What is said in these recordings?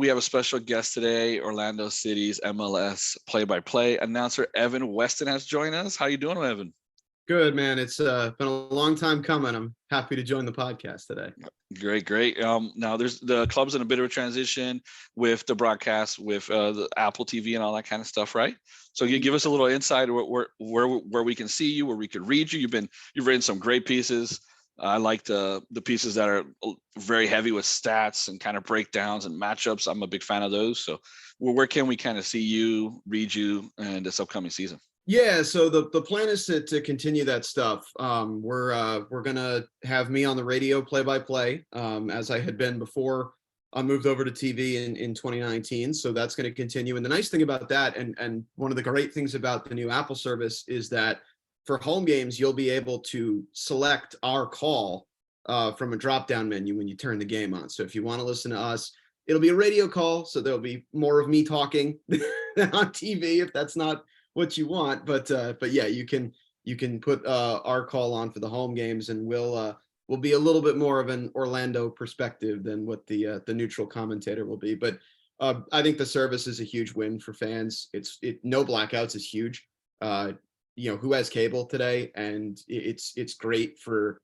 We have a special guest today. Orlando City's MLS play-by-play announcer Evan Weston has joined us. How you doing, Evan? Good, man. It's been a long time coming. I'm happy to join the podcast today. Great. Now there's the club's in a bit of a transition with the broadcast with the Apple TV and all that kind of stuff, right? So you give us a little insight where we can see you, where we could read you. You've written some great pieces. I like the pieces that are very heavy with stats and kind of breakdowns and matchups. I'm a big fan of those. So where can we kind of see you, read you, in this upcoming season? Yeah, so the plan is to continue that stuff. We're gonna have me on the radio play-by-play, as I had been before I moved over to TV in 2019. So that's going to continue. And the nice thing about that, and one of the great things about the new Apple service, is that for home games, you'll be able to select our call from a drop-down menu when you turn the game on. So if you want to listen to us, it'll be a radio call, so there'll be more of me talking than on TV if that's not what you want. But yeah, you can put our call on for the home games, and we'll be a little bit more of an Orlando perspective than what the neutral commentator will be. But I think the service is a huge win for fans. No blackouts is huge. Who has cable today, and it's great for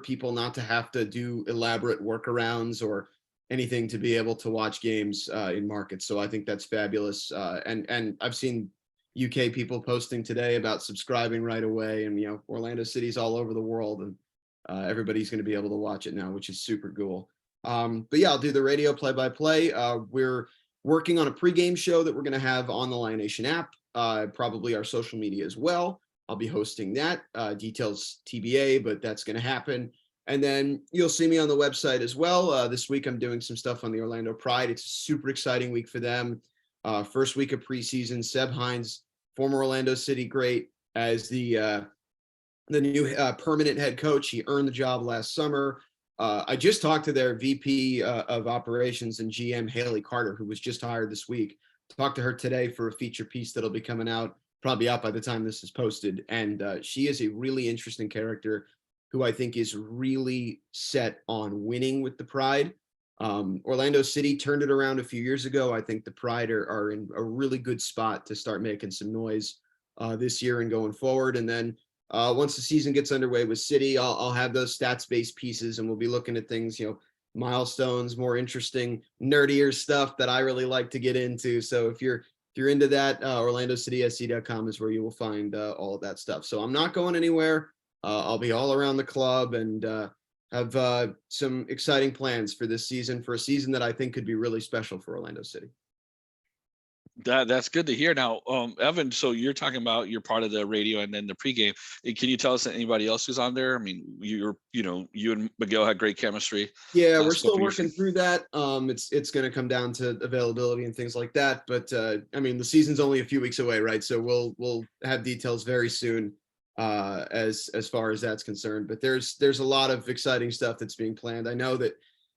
people not to have to do elaborate workarounds or anything to be able to watch games in markets. So I think that's fabulous. And I've seen UK people posting today about subscribing right away, and Orlando City's all over the world, and everybody's going to be able to watch it now, which is super cool. But yeah, I'll do the radio play-by-play. We're working on a pregame show that we're going to have on the Lion Nation app, probably our social media as well. I'll be hosting that. Details TBA, but that's going to happen. And then you'll see me on the website as well. This week I'm doing some stuff on the Orlando Pride. It's a super exciting week for them. First week of preseason. Seb Hines, former Orlando City great, as the new permanent head coach. He earned the job last summer. I just talked to their VP of operations and GM, Haley Carter, who was just hired this week. Talked to her today for a feature piece that'll be coming out, probably out by the time this is posted. And she is a really interesting character who I think is really set on winning with the Pride. Orlando City turned it around a few years ago. I think the Pride are in a really good spot to start making some noise this year and going forward. And then once the season gets underway with City, I'll have those stats-based pieces, and we'll be looking at things, milestones, more interesting, nerdier stuff that I really like to get into. So if you're into that, OrlandoCitySC.com is where you will find all of that stuff. So I'm not going anywhere. I'll be all around the club, and have some exciting plans for this season, for a season that I think could be really special for Orlando City. That's good to hear. Now, Evan, so you're talking about you're part of the radio and then the pregame. Can you tell us anybody else who's on there? I mean, you and Miguel had great chemistry. Yeah, we're still working through that. It's going to come down to availability and things like that. But I mean, the season's only a few weeks away, right? So we'll have details very soon as far as that's concerned. But there's a lot of exciting stuff that's being planned. I know that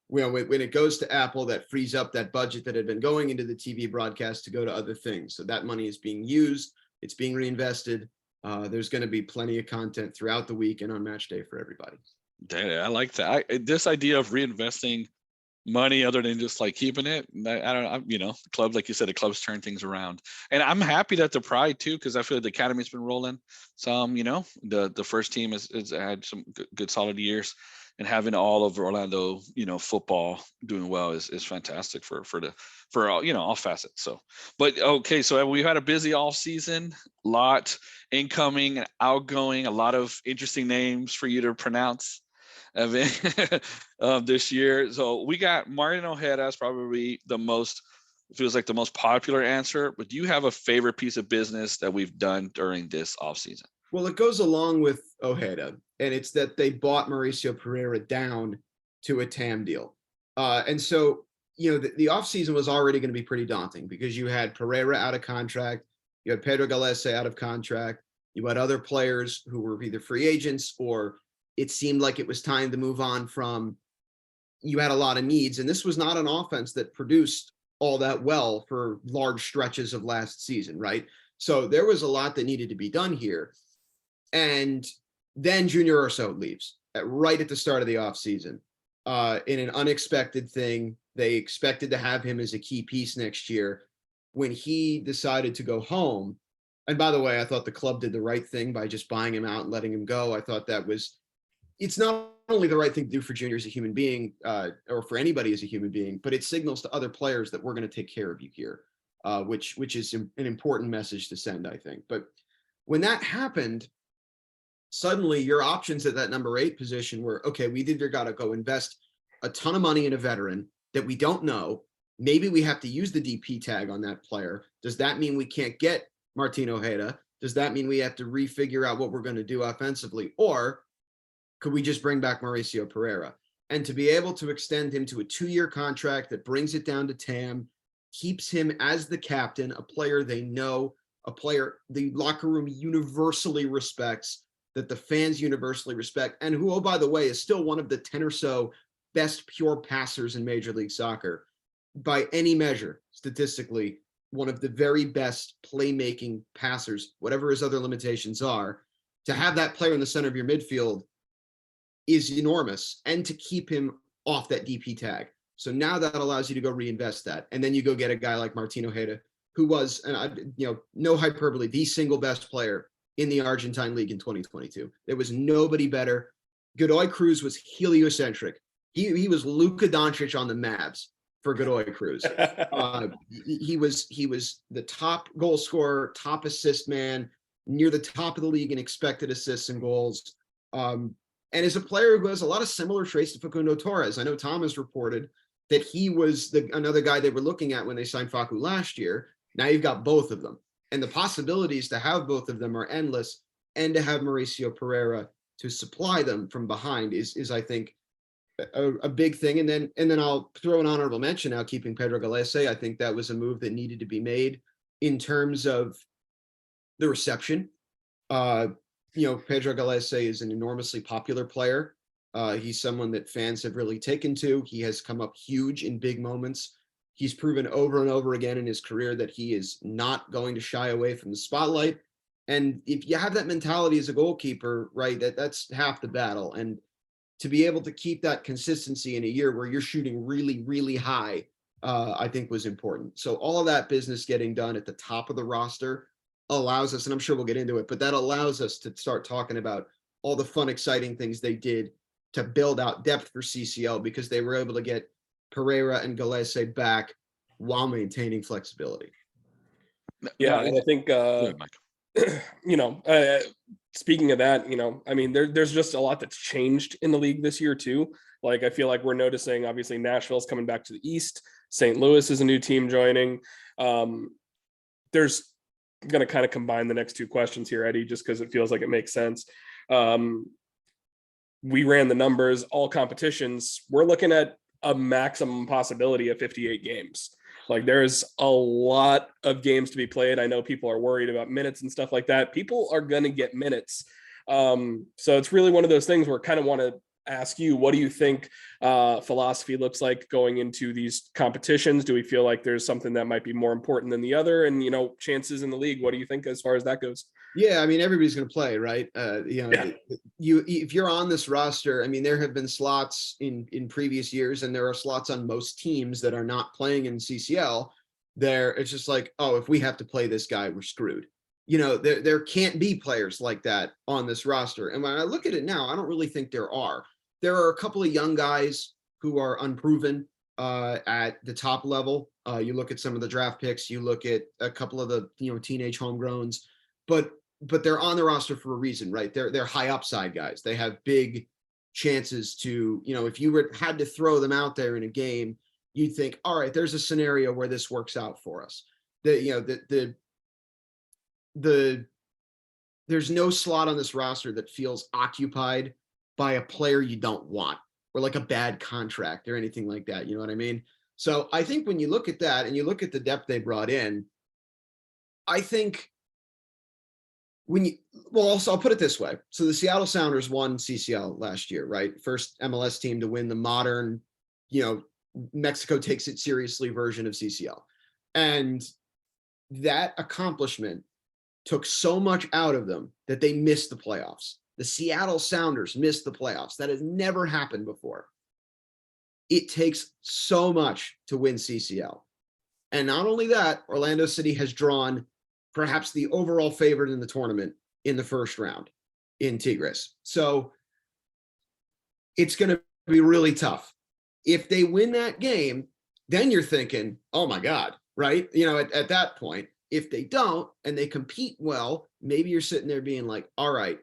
when it goes to Apple, that frees up that budget that had been going into the TV broadcast to go to other things. So that money is being used. It's being reinvested. There's going to be plenty of content throughout the week and on match day for everybody. I like that. This idea of reinvesting money other than just like keeping it. I don't know, the club, like you said, the clubs turn things around, and I'm happy that the Pride too, because I feel like the academy's been rolling some. The first team has had some good solid years, and having all of Orlando, football doing well is fantastic for all facets. So, but okay, so we've had a busy off season, lot incoming, outgoing, a lot of interesting names for you to pronounce, Evan, this year. So we got Martin Ojeda as probably feels like the most popular answer, but do you have a favorite piece of business that we've done during this offseason? Well, it goes along with Ojeda, and it's that they bought Mauricio Pereira down to a TAM deal. And so, the offseason was already going to be pretty daunting because you had Pereira out of contract, you had Pedro Galese out of contract, you had other players who were either free agents or it seemed like it was time to move on from. You had a lot of needs, and this was not an offense that produced all that well for large stretches of last season, right? So there was a lot that needed to be done here. And then Junior Urso leaves right at the start of the offseason. in an unexpected thing. They expected to have him as a key piece next year. When he decided to go home, and by the way, I thought the club did the right thing by just buying him out and letting him go. I thought that was, it's not only the right thing to do for Junior as a human being, or for anybody as a human being, but it signals to other players that we're going to take care of you here, which is an important message to send, I think. But when that happened, suddenly your options at that number 8 position were, okay, we either got to go invest a ton of money in a veteran that we don't know. Maybe we have to use the DP tag on that player. Does that mean we can't get Martin Ojeda? Does that mean we have to refigure out what we're going to do offensively? Or could we just bring back Mauricio Pereira? And to be able to extend him to a 2-year contract that brings it down to TAM, keeps him as the captain, a player they know, a player the locker room universally respects, that the fans universally respect, and who, oh, by the way, is still one of the 10 or so best pure passers in Major League Soccer. By any measure, statistically, one of the very best playmaking passers, whatever his other limitations are. To have that player in the center of your midfield is enormous, and to keep him off that DP tag. So now that allows you to go reinvest that. And then you go get a guy like Martin Ojeda, who was, and no hyperbole, the single best player in the Argentine league in 2022. There was nobody better. Godoy Cruz was heliocentric. He was Luka Doncic on the Mavs for Godoy Cruz. He was the top goal scorer, top assist man, near the top of the league in expected assists and goals. And is a player who has a lot of similar traits to Facundo Torres. I know Thomas reported that he was another guy they were looking at when they signed Facu last year. Now you've got both of them. And the possibilities to have both of them are endless, and to have Mauricio Pereira to supply them from behind is I think, a big thing. And then I'll throw an honorable mention now, keeping Pedro Gallese. I think that was a move that needed to be made in terms of the reception. Pedro Gallese is an enormously popular player. He's someone that fans have really taken to. He has come up huge in big moments. He's proven over and over again in his career that he is not going to shy away from the spotlight. And if you have that mentality as a goalkeeper, right, that's half the battle. And to be able to keep that consistency in a year where you're shooting really, really high, I think was important. So all of that business getting done at the top of the roster allows us, and I'm sure we'll get into it, but that allows us to start talking about all the fun, exciting things they did to build out depth for CCL, because they were able to get Pereira and Gallese back while maintaining flexibility. Yeah, and I think, speaking of that, I mean, there's just a lot that's changed in the league this year too. Like, I feel like we're noticing, obviously, Nashville's coming back to the East. St. Louis is a new team joining. There's going to kind of combine the next two questions here, Eddie, just because it feels like it makes sense. We ran the numbers, all competitions. We're looking at a maximum possibility of 58 games. Like, there's a lot of games to be played. I know people are worried about minutes and stuff like that. People are going to get minutes. So it's really one of those things where I kind of want to ask you, what do you think philosophy looks like going into these competitions? Do we feel like there's something that might be more important than the other? And, chances in the league, what do you think as far as that goes? Yeah, I mean, everybody's going to play, right? If you're on this roster, I mean, there have been slots in previous years, and there are slots on most teams that are not playing in CCL. It's just like, oh, if we have to play this guy, we're screwed. There can't be players like that on this roster. And when I look at it now, I don't really think there are. There are a couple of young guys who are unproven at the top level. You look at some of the draft picks, you look at a couple of the teenage homegrowns, but they're on the roster for a reason, right? They're high upside guys. They have big chances to, if you had to throw them out there in a game, you'd think, all right, there's a scenario where this works out for us. There's no slot on this roster that feels occupied by a player you don't want, or like a bad contract or anything like that. You know what I mean? So I think when you look at that and you look at the depth they brought in, I think I'll put it this way. So the Seattle Sounders won CCL last year, right? First MLS team to win the modern, Mexico takes it seriously version of CCL. And that accomplishment took so much out of them that they missed the playoffs. The Seattle Sounders missed the playoffs. That has never happened before. it takes so much to win CCL. And not only that, Orlando City has drawn perhaps the overall favorite in the tournament in the first round in Tigres. So it's going to be really tough. If they win that game, then you're thinking, oh my God, right? At that point, if they don't and they compete well, maybe you're sitting there being like, all right,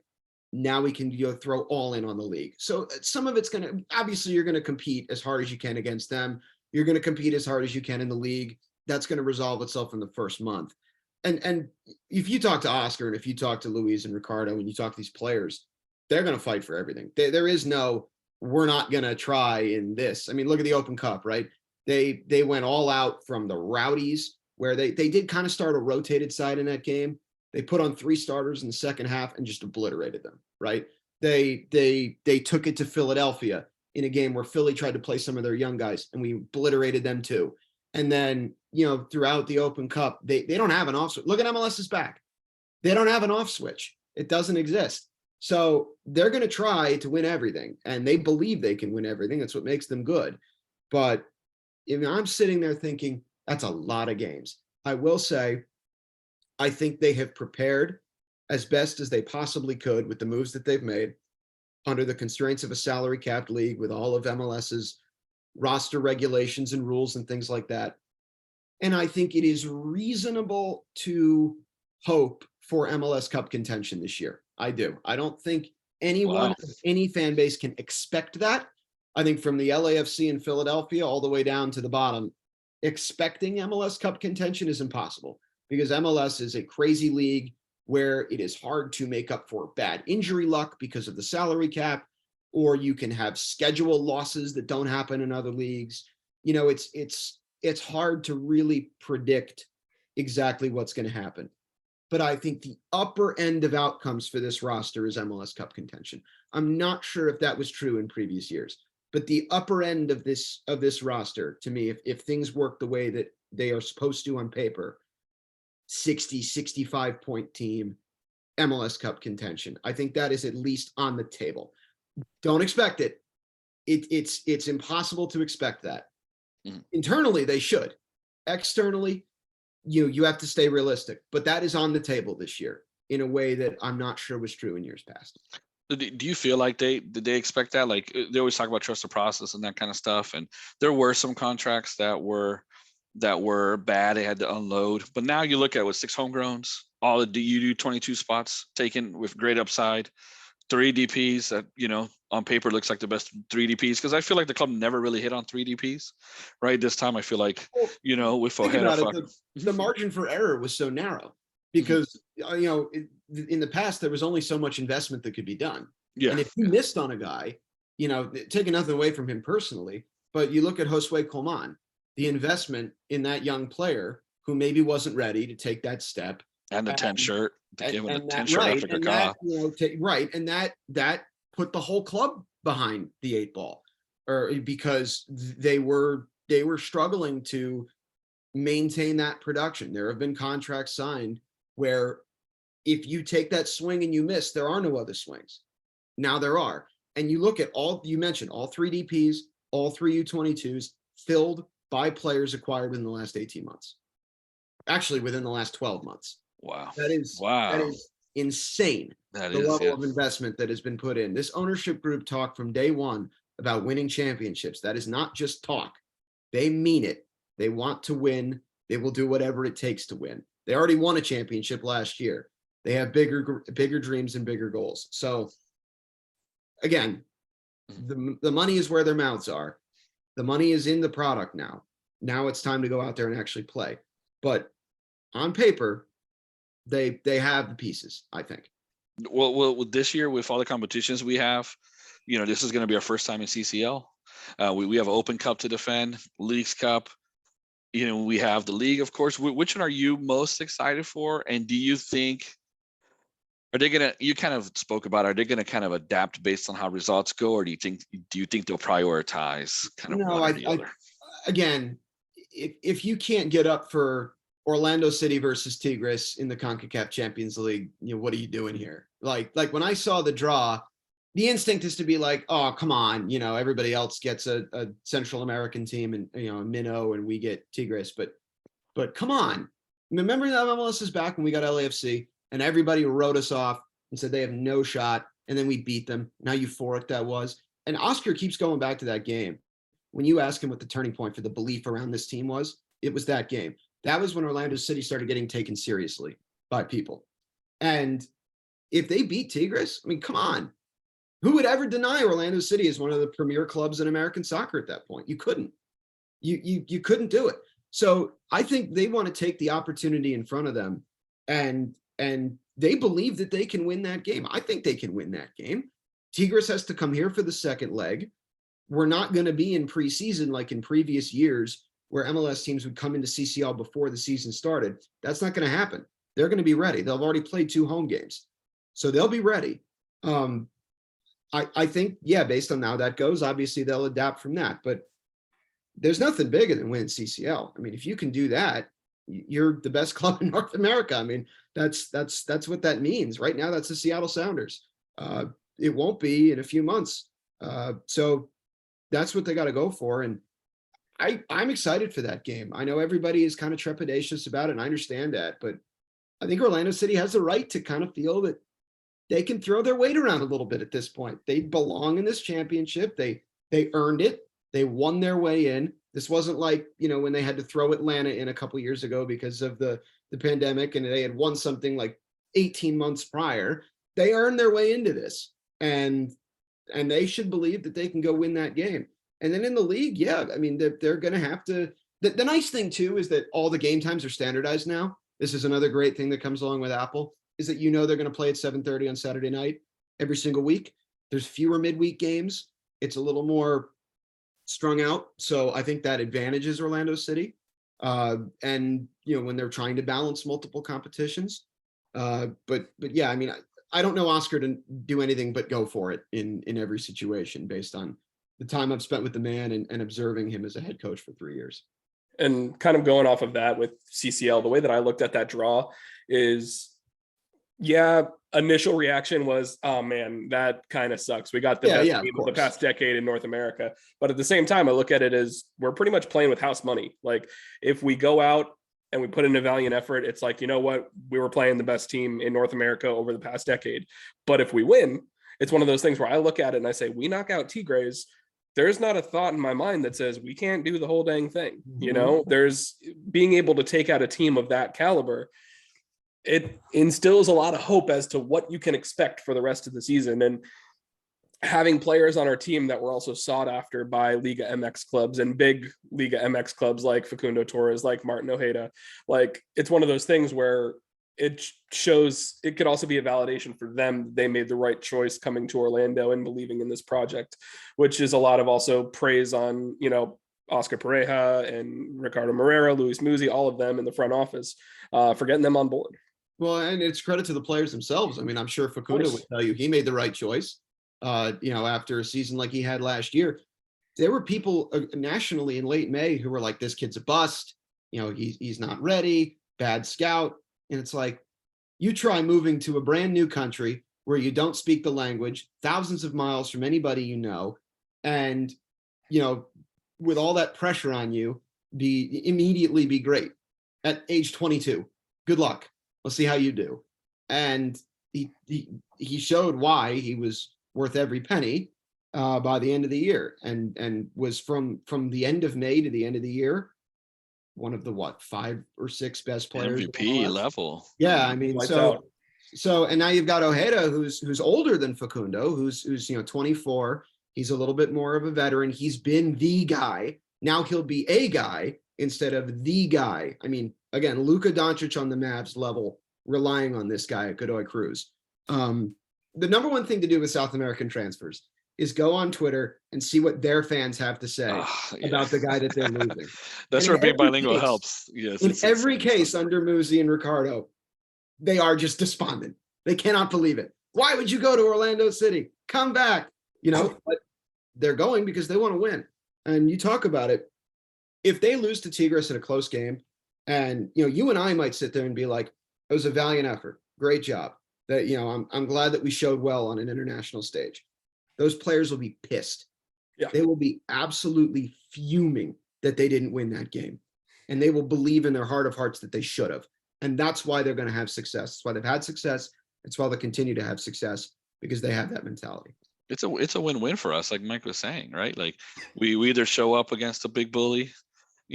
now we can throw all in on the league. So some of it's going to, obviously you're going to compete as hard as you can against them. You're going to compete as hard as you can in the league. That's going to resolve itself in the first month. And if you talk to Oscar and if you talk to Luis and Ricardo and you talk to these players, they're going to fight for everything. There is no, we're not going to try in this. I mean, look at the Open Cup, right? They went all out from the Rowdies, where they did kind of start a rotated side in that game. They put on 3 starters in the second half and just obliterated them, right? They took it to Philadelphia in a game where Philly tried to play some of their young guys and we obliterated them too. And then, throughout the Open Cup, they don't have an off switch. Look at MLS's back. They don't have an off switch. It doesn't exist. So they're going to try to win everything, and they believe they can win everything. That's what makes them good. But I'm sitting there thinking, that's a lot of games. I will say, I think they have prepared as best as they possibly could with the moves that they've made under the constraints of a salary capped league with all of MLS's roster regulations and rules and things like that. And I think it is reasonable to hope for MLS Cup contention this year. I do. I don't think anyone, any fan base can expect that. I think from the LAFC in Philadelphia all the way down to the bottom, expecting MLS Cup contention is impossible because MLS is a crazy league where it is hard to make up for bad injury luck because of the salary cap, or you can have schedule losses that don't happen in other leagues. It's hard to really predict exactly what's going to happen. But I think the upper end of outcomes for this roster is MLS Cup contention. I'm not sure if that was true in previous years, but the upper end of this roster, to me, if things work the way that they are supposed to on paper, 60, 65 point team, MLS Cup contention. I think that is at least on the table. Don't expect it. It's impossible to expect that. Internally, they should. Externally, you have to stay realistic, but that is on the table this year in a way that I'm not sure was true in years past. Do you feel like did they expect that? Like they always talk about trust the process and that kind of stuff. And there were some contracts that were bad. They had to unload. But now you look at with 6 homegrowns, all the U22 spots taken with great upside, 3 DPs that, on paper looks like the best 3 DPs. Because I feel like the club never really hit on 3 DPs, right? This time I feel like, with Ojeda. The margin for error was so narrow because, in the past, there was only so much investment that could be done. Yeah. And if you missed on a guy, taking nothing away from him personally, but you look at Josue Colman, the investment in that young player who maybe wasn't ready to take that step. And the 10 shirt. And that put the whole club behind the 8 ball, or because they were struggling to maintain that production. There have been contracts signed where if you take that swing and you miss, there are no other swings. Now there are. And you look at you mentioned all 3 DPs, all 3 U22s filled by players acquired within the last 18 months. Actually, within the last 12 months. Wow. That is insane. The level of investment that has been put in. This ownership group talked from day one about winning championships. That is not just talk. They mean it. They want to win. They will do whatever it takes to win. They already won a championship last year. They have bigger dreams and bigger goals. So again, the money is where their mouths are. The money is in the product now. Now it's time to go out there and actually play. But on paper, they have the pieces, I think. Well, this year with all the competitions we have, this is going to be our first time in CCL. We have an Open Cup to defend, Leagues Cup. We have the league, of course. Which one are you most excited for? And do you think, you kind of spoke about, are they going to kind of adapt based on how results go? Or do you think they'll prioritize kind of one or the other? Again, if you can't get up for Orlando City versus Tigres in the CONCACAF Champions League, what are you doing here? Like when I saw the draw, the instinct is to be like, oh, come on, everybody else gets a Central American team and, a minnow, and we get Tigres, but come on. Remember that MLS is back when we got LAFC and everybody wrote us off and said they have no shot, and then we beat them. Now euphoric that was. And Oscar keeps going back to that game. When you ask him what the turning point for the belief around this team was, it was that game. That was when Orlando City started getting taken seriously by people. And if they beat Tigres, I mean, come on. Who would ever deny Orlando City is one of the premier clubs in American soccer at that point? You couldn't. You couldn't do it. So I think they want to take the opportunity in front of them, and they believe that they can win that game. I think they can win that game. Tigres has to come here for the second leg. We're not going to be in preseason like in previous years where MLS teams would come into CCL before the season started. That's not going to happen. They're going to be ready. They'll have already played 2 home games, so they'll be ready. I think, yeah, based on how that goes, obviously they'll adapt from that. But there's nothing bigger than winning CCL. I mean, if you can do that, you're the best club in North America. I mean, that's what that means. Right now, that's the Seattle Sounders. It won't be in a few months. So that's what they got to go for. And I'm excited for that game. I know everybody is kind of trepidatious about it, and I understand that. But I think Orlando City has the right to kind of feel that they can throw their weight around a little bit at this point. They belong in this championship. They earned it. They won their way in. This wasn't like, when they had to throw Atlanta in a couple years ago because of the pandemic and they had won something like 18 months prior. They earned their way into this, and they should believe that they can go win that game. And then in the league, yeah, I mean, they're going to have to. The nice thing too is that all the game times are standardized now. This is another great thing that comes along with Apple, is that they're going to play at 7:30 on Saturday night every single week. There's fewer midweek games. It's a little more strung out. So I think that advantages Orlando City. And, when they're trying to balance multiple competitions. But yeah, I mean, I don't know Oscar to do anything but go for it in every situation based on the time I've spent with the man and observing him as a head coach for 3 years. And kind of going off of that with CCL, the way that I looked at that draw is, yeah, initial reaction was, oh man, that kind of sucks. We got the best team of the past decade in North America. But at the same time, I look at it as we're pretty much playing with house money. Like if we go out and we put in a valiant effort, it's like, you know what, we were playing the best team in North America over the past decade. But if we win, it's one of those things where I look at it and I say, we knock out Tigres, there's not a thought in my mind that says we can't do the whole dang thing. Mm-hmm. There's being able to take out a team of that caliber. It instills a lot of hope as to what you can expect for the rest of the season. And having players on our team that were also sought after by Liga MX clubs and big Liga MX clubs like Facundo Torres, like Martin Ojeda, like it's one of those things where it shows it could also be a validation for them. They made the right choice coming to Orlando and believing in this project, which is a lot of also praise on, Oscar Pareja and Ricardo Moreira, Luis Muzi, all of them in the front office for getting them on board. Well, and it's credit to the players themselves. I mean, I'm sure Facundo would tell you he made the right choice. After a season like he had last year, there were people nationally in late May who were like, this kid's a bust. He's not ready, bad scout. And it's like, you try moving to a brand new country where you don't speak the language, thousands of miles from anybody, and, with all that pressure on you, immediately be great at age 22. Good luck. Let's see how you do. And he showed why he was worth every penny by the end of the year, and was from the end of May to the end of the year one of the 5 or 6 best players. MVP level. Yeah, I mean, so and now you've got Ojeda, who's older than Facundo, who's 24. He's a little bit more of a veteran. He's been the guy. Now he'll be a guy instead of the guy. I mean, again, Luka Doncic on the Mavs level, relying on this guy at Godoy Cruz. The number one thing to do with South American transfers is go on Twitter and see what their fans have to say about the guy that they're losing. That's where being bilingual helps. Yes. In every case under Muzi and Ricardo, they are just despondent. They cannot believe it. Why would you go to Orlando City? Come back. But they're going because they want to win. And you talk about it. If they lose to Tigres in a close game, and you and I might sit there and be like, it was a valiant effort. Great job. That I'm glad that we showed well on an international stage. those players will be pissed. Yeah. They will be absolutely fuming that they didn't win that game. And they will believe in their heart of hearts that they should have. And that's why they're going to have success. That's why they've had success. It's why they'll continue to have success, because they have that mentality. It's a win-win for us, like Mike was saying, right? Like we either show up against a big bully,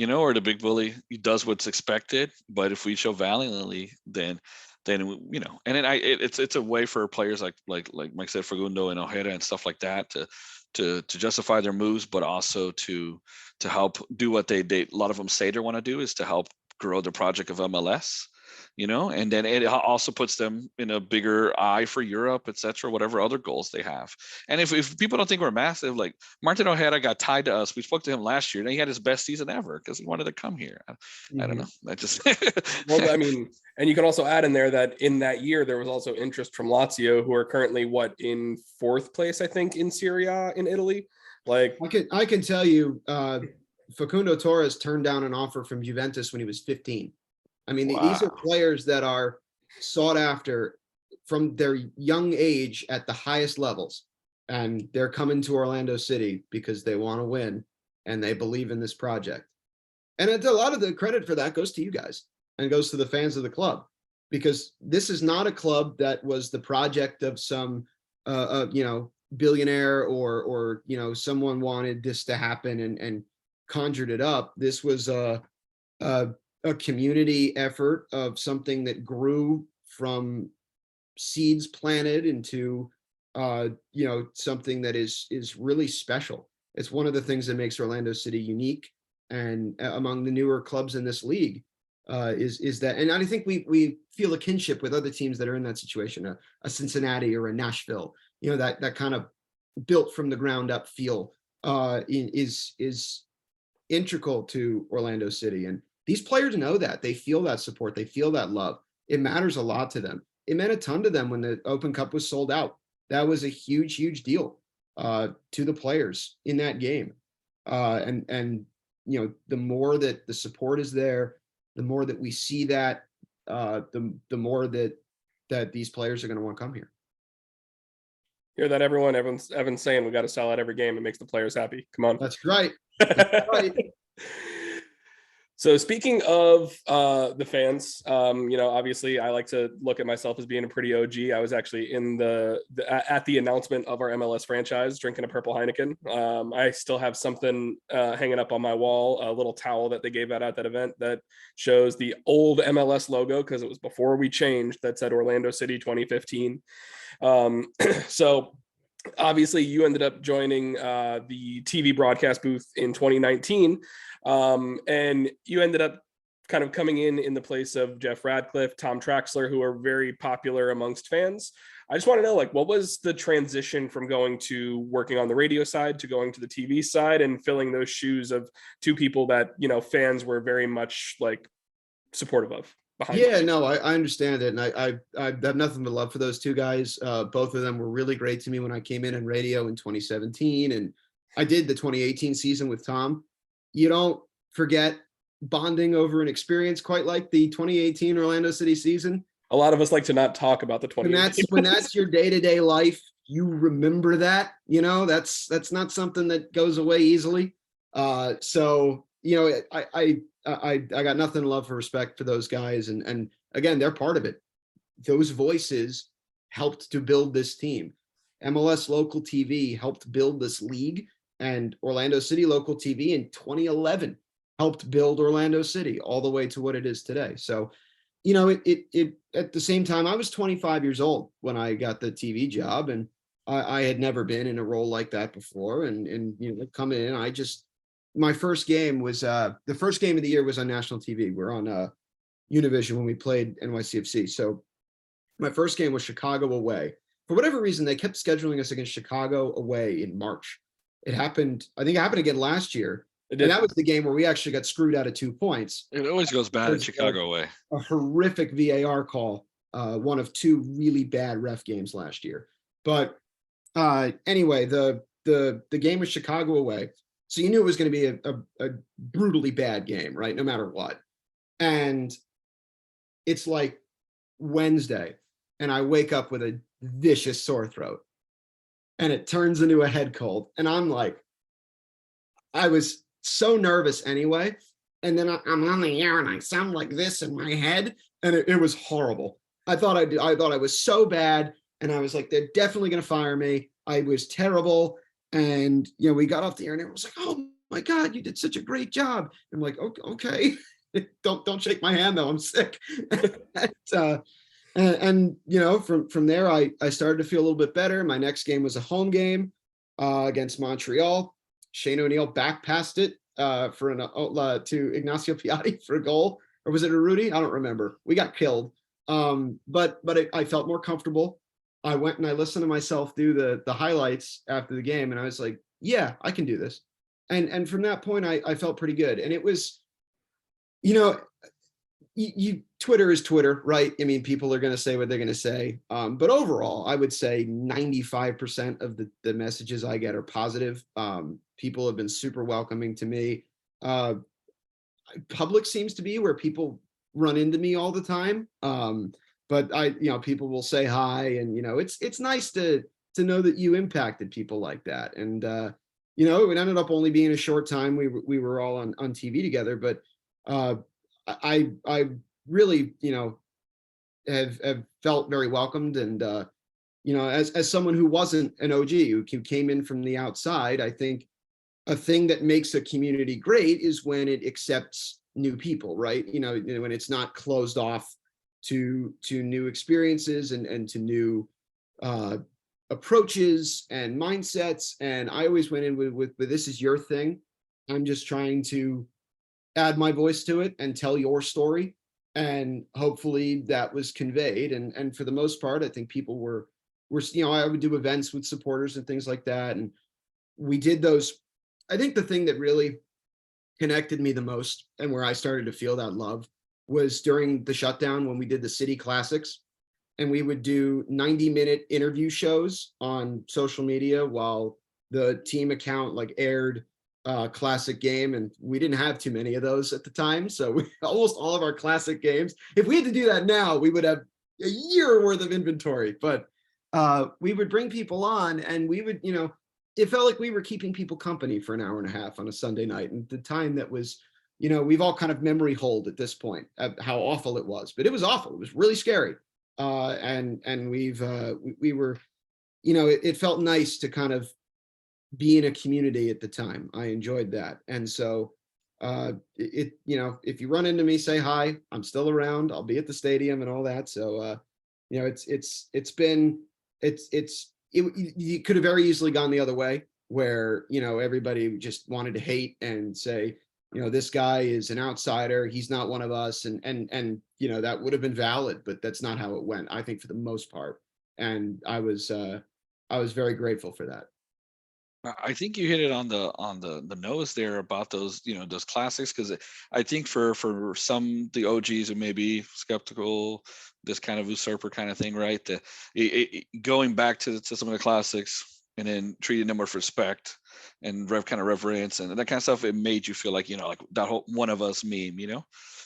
or the big bully does what's expected. But if we show valiantly, then and then it's a way for players like Mike said, Facundo and Ojeda and stuff like that to justify their moves, but also to help do what they a lot of them say they want to do, is to help grow the project of MLS. And then it also puts them in a bigger eye for Europe, et cetera, whatever other goals they have. And if people don't think we're massive, like Martin Ojeda got tied to us. We spoke to him last year and he had his best season ever because he wanted to come here. I don't know. I just, well, I mean, and you can also add in there that in that year, there was also interest from Lazio, who are currently in 4th place, I think, in Serie A in Italy. Like I can tell you, Facundo Torres turned down an offer from Juventus when he was 15. I mean, these are players that are sought after from their young age at the highest levels. And they're coming to Orlando City because they want to win and they believe in this project. And a lot of the credit for that goes to you guys and goes to the fans of the club, because this is not a club that was the project of some, billionaire or someone wanted this to happen and conjured it up. This was a community effort of something that grew from seeds planted into something that is really special. It's one of the things that makes Orlando City unique and among the newer clubs in this league, is that, and I think we feel a kinship with other teams that are in that situation, a Cincinnati or a Nashville, that kind of built from the ground up feel is integral to Orlando City. And these players know that. They feel that support. They feel that love. It matters a lot to them. It meant a ton to them when the Open Cup was sold out. That was a huge, huge deal to the players in that game. And the more that the support is there, the more that we see that, the more that these players are going to want to come here. Hear that, everyone? Evan's saying we got to sell out every game. It makes the players happy. Come on. That's right. That's right. So speaking of the fans, obviously I like to look at myself as being a pretty OG. I was actually at the announcement of our MLS franchise, drinking a purple Heineken. I still have something hanging up on my wall, a little towel that they gave out at that event that shows the old MLS logo, because it was before we changed, that said Orlando City 2015. So obviously you ended up joining the TV broadcast booth in 2019. And you ended up kind of coming in the place of Jeff Radcliffe, Tom Traxler, who are very popular amongst fans. I just want to know, what was the transition from going to working on the radio side to going to the TV side and filling those shoes of two people that, fans were very much supportive of? Yeah, no, I understand it. And I have nothing but love for those two guys. Both of them were really great to me when I came in radio in 2017. And I did the 2018 season with Tom. You don't forget bonding over an experience quite like the 2018 Orlando City season. A lot of us like to not talk about the 2018. When that's your day-to-day life, you remember that, that's not something that goes away easily. So, I got nothing but love for respect for those guys. And again, they're part of it. Those voices helped to build this team. MLS local TV helped build this league. And Orlando City local TV in 2011 helped build Orlando City all the way to what it is today. So, it at the same time, I was 25 years old when I got the TV job, and I had never been in a role like that before. And coming in, my first game was the first game of the year was on national TV. We're on Univision when we played NYCFC. So my first game was Chicago away. For whatever reason, they kept scheduling us against Chicago away in March. I think it happened again last year. And that was the game where we actually got screwed out of 2 points. It always goes bad in Chicago away. A horrific VAR call, one of 2 really bad ref games last year. But anyway, the game was Chicago away. So you knew it was going to be a brutally bad game, right? No matter what. And it's like Wednesday, and I wake up with a vicious sore throat. and it turns into a head cold. And I'm like, I was so nervous anyway. And then I'm on the air and I sound like this in my head. And it was horrible. I thought I was so bad. And I was like, they're definitely going to fire me. I was terrible. And, we got off the air and it was like, oh my God, you did such a great job. I'm like, okay. Don't shake my hand though. I'm sick. and from there, I started to feel a little bit better. My next game was a home game against Montreal. Shane O'Neill back passed it to Ignacio Piatti for a goal, or was it a Rudy? I don't remember. We got killed, but I felt more comfortable. I went and I listened to myself do the highlights after the game, and I was like, yeah, I can do this. And from that point, I felt pretty good. And it was, Twitter is Twitter, right? I mean, people are going to say what they're going to say. But overall, I would say 95% of the messages I get are positive. People have been super welcoming to me. Public seems to be where people run into me all the time. But people will say hi, and it's nice to know that you impacted people like that. And it ended up only being a short time. We were all on TV together, but I really have felt very welcomed. And as someone who wasn't an OG, who came in from the outside, I think a thing that makes a community great is when it accepts new people, right? When it's not closed off to new experiences and to new approaches and mindsets. And I always went in with this is your thing. I'm just trying to add my voice to it and tell your story. And hopefully that was conveyed. And for the most part, I think people were, I would do events with supporters and things like that. And we did those. I think the thing that really connected me the most and where I started to feel that love was during the shutdown when we did the city classics, and we would do 90-minute interview shows on social media while the team account aired classic game. And we didn't have too many of those at the time. So almost all of our classic games, if we had to do that now, we would have a year worth of inventory. But we would bring people on, and we would, it felt like we were keeping people company for an hour and a half on a Sunday night. And the time that was, we've all kind of memory hold at this point of how awful it was, but it was awful. It was really scary. And we were, it felt nice to kind of be in a community at the time. I enjoyed that. And so if you run into me, say hi. I'm still around. I'll be at the stadium and all that. So it could have very easily gone the other way, where everybody just wanted to hate and say, this guy is an outsider, he's not one of us, and that would have been valid, but that's not how it went, I think, for the most part. And I was very grateful for that. I think you hit it on the nose there about those those classics, because I think for some the OGs who may be skeptical, this kind of usurper kind of thing, right? Going back to some of the classics and then treating them with respect and kind of reverence and that kind of stuff, it made you feel like like that whole one of us meme,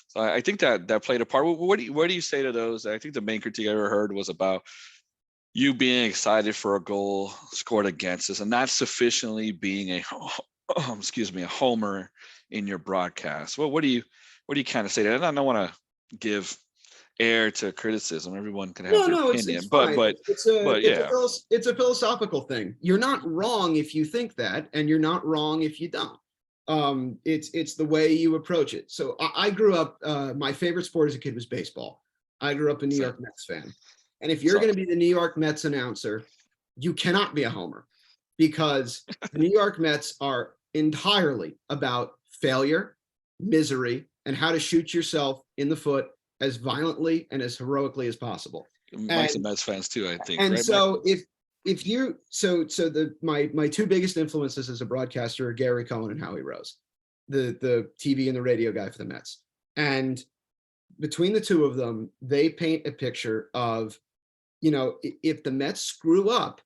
So I think that played a part. What do you say to those? I think the main critique I ever heard was about you being excited for a goal scored against us and not sufficiently being a homer in your broadcast. Well, what do you kind of say to that? I don't want to give air to criticism. Everyone can have their opinion, but it's a philosophical thing. You're not wrong if you think that, and you're not wrong if you don't. It's the way you approach it. So I grew up, my favorite sport as a kid was baseball. I grew up a New York Mets fan. And if you're going to be the New York Mets announcer, you cannot be a homer, because the New York Mets are entirely about failure, misery, and how to shoot yourself in the foot as violently and as heroically as possible. Mike's and Mets fans too, I think. And right, so my two biggest influences as a broadcaster are Gary Cohen and Howie Rose, the TV and the radio guy for the Mets. And between the two of them, they paint a picture of, if the Mets screw up,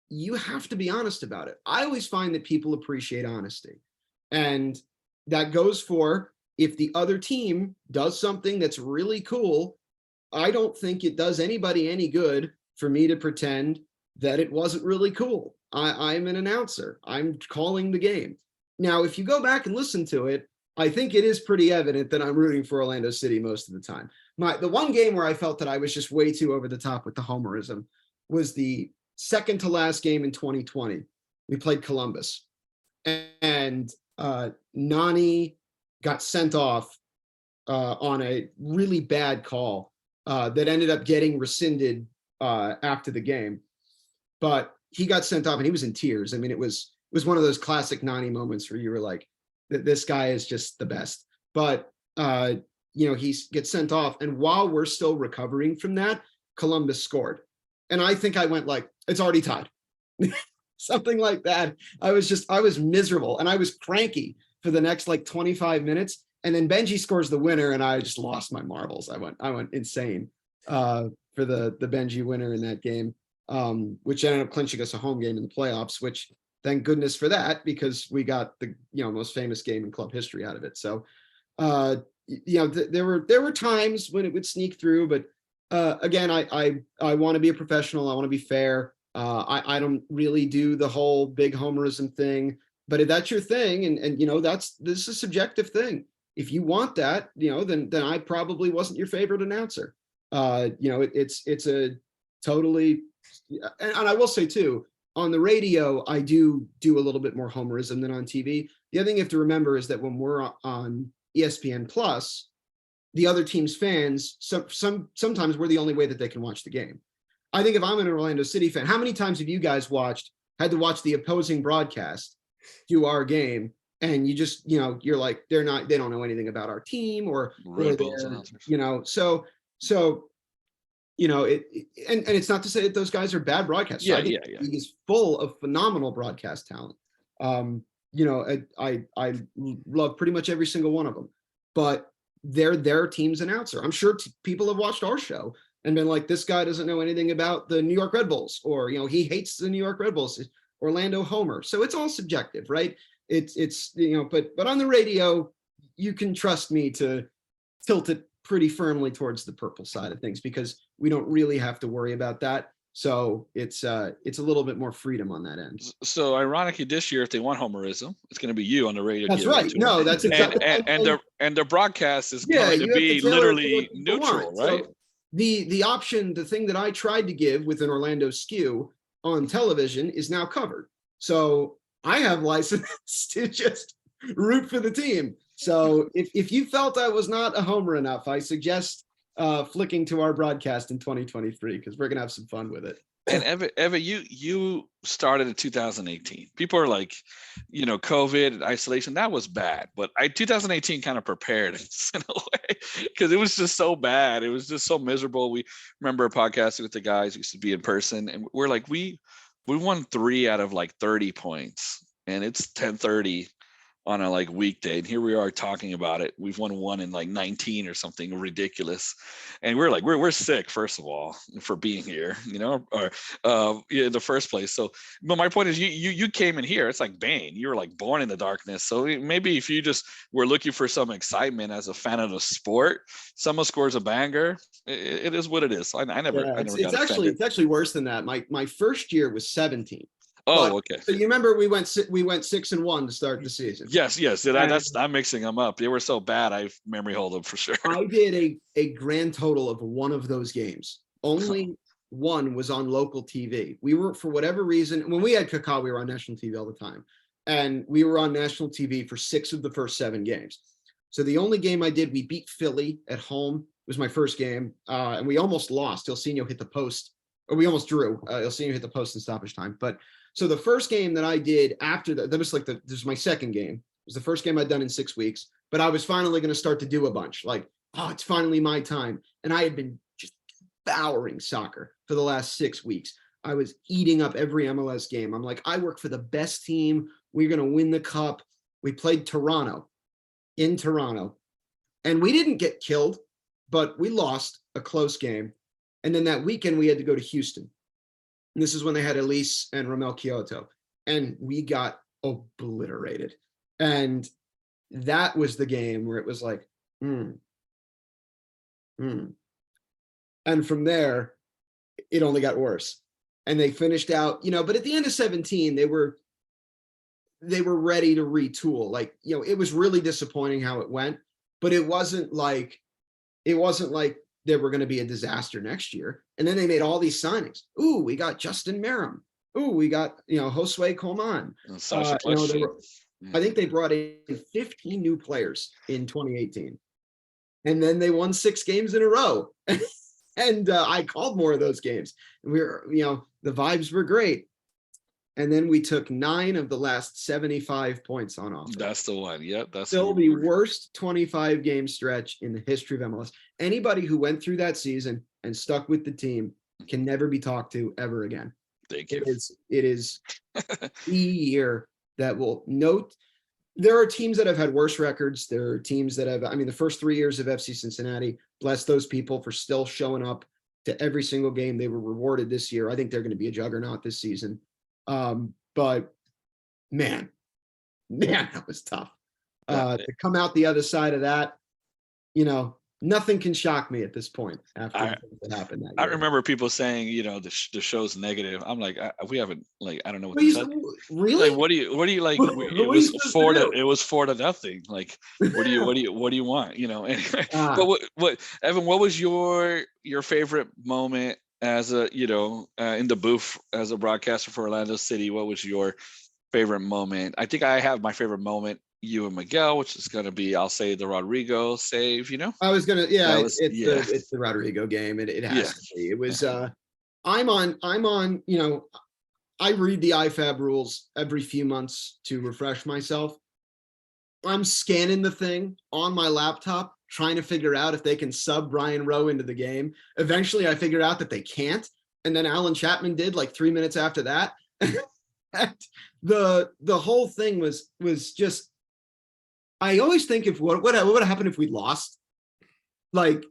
you have to be honest about it. I always find that people appreciate honesty. And that goes for, if the other team does something that's really cool, I don't think it does anybody any good for me to pretend that it wasn't really cool. I'm an announcer. I'm calling the game. Now, if you go back and listen to it, I think it is pretty evident that I'm rooting for Orlando City most of the time. The one game where I felt that I was just way too over the top with the homerism was the second to last game in 2020. We played Columbus, and Nani got sent off on a really bad call that ended up getting rescinded after the game. But he got sent off and he was in tears. I mean, it was one of those classic Nani moments where you were like, this guy is just the best. But he gets sent off, and while we're still recovering from that, Columbus scored. And I think I went like, it's already tied. Something like that. I was miserable, and I was cranky for the next like 25 minutes. And then Benji scores the winner, and I just lost my marbles. I went insane for the Benji winner in that game, which ended up clinching us a home game in the playoffs, which thank goodness for that, because we got the most famous game in club history out of it. So there were times when it would sneak through, but again, I want to be a professional. I want to be fair. I don't really do the whole big homerism thing, but if that's your thing, and this is a subjective thing. If you want that, then I probably wasn't your favorite announcer. It's a totally, and I will say too, on the radio, I do a little bit more homerism than on TV. The other thing you have to remember is that when we're on ESPN Plus, the other team's fans, sometimes we're the only way that they can watch the game. I think if I'm an Orlando City fan, how many times have you guys had to watch the opposing broadcast do our game, and you just, you're like, they don't know anything about our team, or Red Bulls announcers. And it's not to say that those guys are bad broadcasters. Yeah, I think the league is full of phenomenal broadcast talent. I love pretty much every single one of them, but they're their team's announcer. I'm sure people have watched our show and been like, this guy doesn't know anything about the New York Red Bulls, or he hates the New York Red Bulls, Orlando homer. So it's all subjective, right? But on the radio, you can trust me to tilt it pretty firmly towards the purple side of things, because we don't really have to worry about that. So it's a little bit more freedom on that end. So ironically, this year, if they want homerism, it's going to be you on the radio. That's right. No, that's exactly. And the broadcast is going to be literally neutral, right? So the option, the thing that I tried to give with an Orlando skew on television is now covered. So I have license to just root for the team. So if you felt I was not a homer enough, I suggest flicking to our broadcast in 2023, because we're gonna have some fun with it. And Evan, you started in 2018. People are like, COVID, isolation, that was bad. But 2018 kind of prepared us in a way, because it was just so bad. It was just so miserable. We remember podcasting with the guys, used to be in person, and we're like, we won 3 out of like 30 points, and it's 10:30 on a like weekday, and here we are talking about it. We've won 1 in like 19 or something ridiculous, and we're like, we're sick, first of all, for being here, or in the first place. So, but my point is, you came in here, it's like Bane, you were like born in the darkness. So maybe if you just were looking for some excitement as a fan of the sport, someone scores a banger, it is what it is. So I never it's actually worse than that. My first year was 17. Oh, okay. So you remember we went 6-1 to start the season. Yes. I'm mixing them up. They were so bad. I memory hold them for sure. I did a grand total of one of those games. Only one was on local TV. We were, for whatever reason, when we had Kaká, we were on national TV all the time, and we were on national TV for 6 of the first 7 games. So the only game I did, we beat Philly at home. It was my first game, and we almost lost. Ilsinho hit the post, or we almost drew. Ilsinho hit the post in stoppage time, but. So the first game that I did after that was like this was my second game. It was the first game I'd done in 6 weeks, but I was finally going to start to do a bunch. Like, it's finally my time. And I had been just devouring soccer for the last 6 weeks. I was eating up every MLS game. I'm like, I work for the best team. We're going to win the cup. We played Toronto in Toronto, and we didn't get killed, but we lost a close game. And then that weekend we had to go to Houston. And this is when they had Elise and Romel Kyoto, and we got obliterated. And that was the game where it was like, And from there, it only got worse. and they finished out, but at the end of 17, they were ready to retool. Like, it was really disappointing how it went, but it wasn't like they were going to be a disaster next year. And then they made all these signings. Ooh, we got Justin Merrim. Ooh, we got, Josue Coman. Sasha I think they brought in 15 new players in 2018. And then they won 6 games in a row. And I called more of those games. We were, the vibes were great. And then we took 9 of the last 75 points on offense. That's the one. Yep. That's still the worst 25 game stretch in the history of MLS. Anybody who went through that season and stuck with the team can never be talked to ever again. Thank you. It is the year that will note. There are teams that have had worse records. There are teams that have, the first 3 years of FC Cincinnati, bless those people for still showing up to every single game. They were rewarded this year. I think they're going to be a juggernaut this season. But man, that was tough. To come out the other side of that, nothing can shock me at this point after what happened that year. I remember people saying, the show's negative. I'm like, we haven't, I don't know what to tell you. Really? Like, what do you like? It was 4-0. Like, what do you want? Anyway. But what Evan, what was your favorite moment as a, in the booth as a broadcaster for Orlando City? What was your favorite moment? I think I have my favorite moment, you and Miguel, which is going to be, I'll say, the Rodrigo save. I was gonna, it's the Rodrigo game. It has to be. It was. I'm on. I read the IFAB rules every few months to refresh myself. I'm scanning the thing on my laptop, trying to figure out if they can sub Brian Rowe into the game. Eventually, I figured out that they can't, and then Alan Chapman did like 3 minutes after that. The whole thing was just. I always think if what would have happened if we lost, but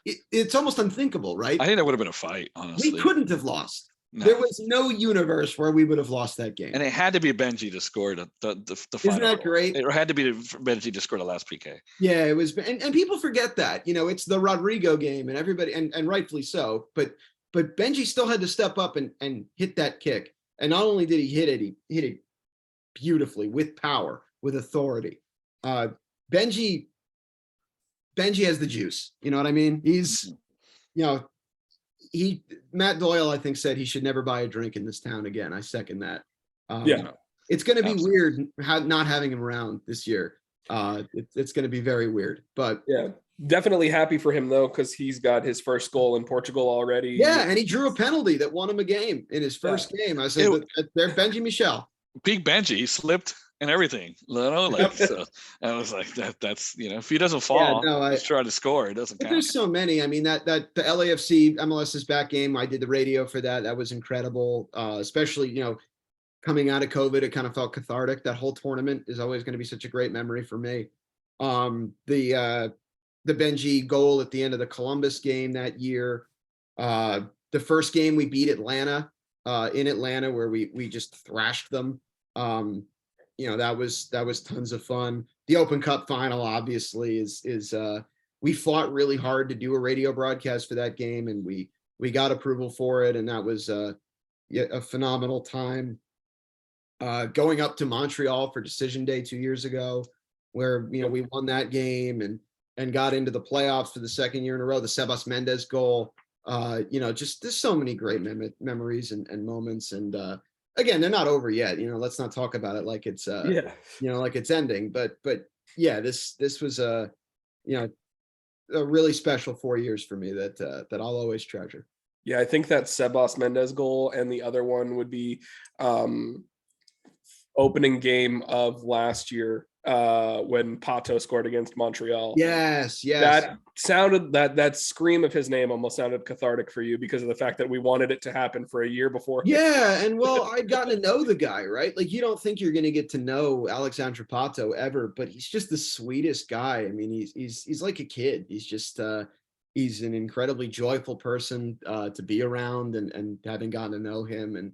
it's almost unthinkable, right? I think that would have been a fight, honestly. We couldn't have lost. No. There was no universe where we would have lost that game. And it had to be Benji to score the final. Isn't that great? It had to be Benji to score the last PK. Yeah, it was, and people forget that. It's the Rodrigo game, and everybody, and rightfully so. But Benji still had to step up and hit that kick. And not only did he hit it, he hit it beautifully with power, with authority. Benji has the juice. You know what I mean? He's, Matt Doyle, I think, said he should never buy a drink in this town again. I second that. It's going to be weird not having him around this year. It's going to be very weird, but yeah, definitely happy for him though, because he's got his first goal in Portugal already. Yeah, and he drew a penalty that won him a game in his first game. I said, "There's Benji Michel." Big Benji, he slipped and everything. So I was like, that's if he doesn't fall, he's trying to score. It doesn't count. There's so many. I mean, that the LAFC MLS's back game, I did the radio for that. That was incredible. Especially, coming out of COVID, it kind of felt cathartic. That whole tournament is always going to be such a great memory for me. The Benji goal at the end of the Columbus game that year. The first game we beat Atlanta in Atlanta, where we just thrashed them. That was tons of fun. The Open Cup final, obviously, is we fought really hard to do a radio broadcast for that game, and we got approval for it, and that was a phenomenal time. Going up to Montreal for Decision Day 2 years ago, where we won that game and got into the playoffs for the second year in a row. The Sebas Mendes goal. Just there's so many great memories and moments. And again, they're not over yet. Let's not talk about it like it's like it's ending. But yeah, this was a really special 4 years for me that I'll always treasure. Yeah, I think that Sebas Mendes goal, and the other one would be opening game of last year when Pato scored against Montreal. Yes. That sounded, that scream of his name almost sounded cathartic for you because of the fact that we wanted it to happen for a year before. Yeah, and I'd gotten to know the guy, right? Like, you don't think you're going to get to know Alexandre Pato ever, but he's just the sweetest guy. I mean, he's like a kid. He's just he's an incredibly joyful person to be around, and having gotten to know him, and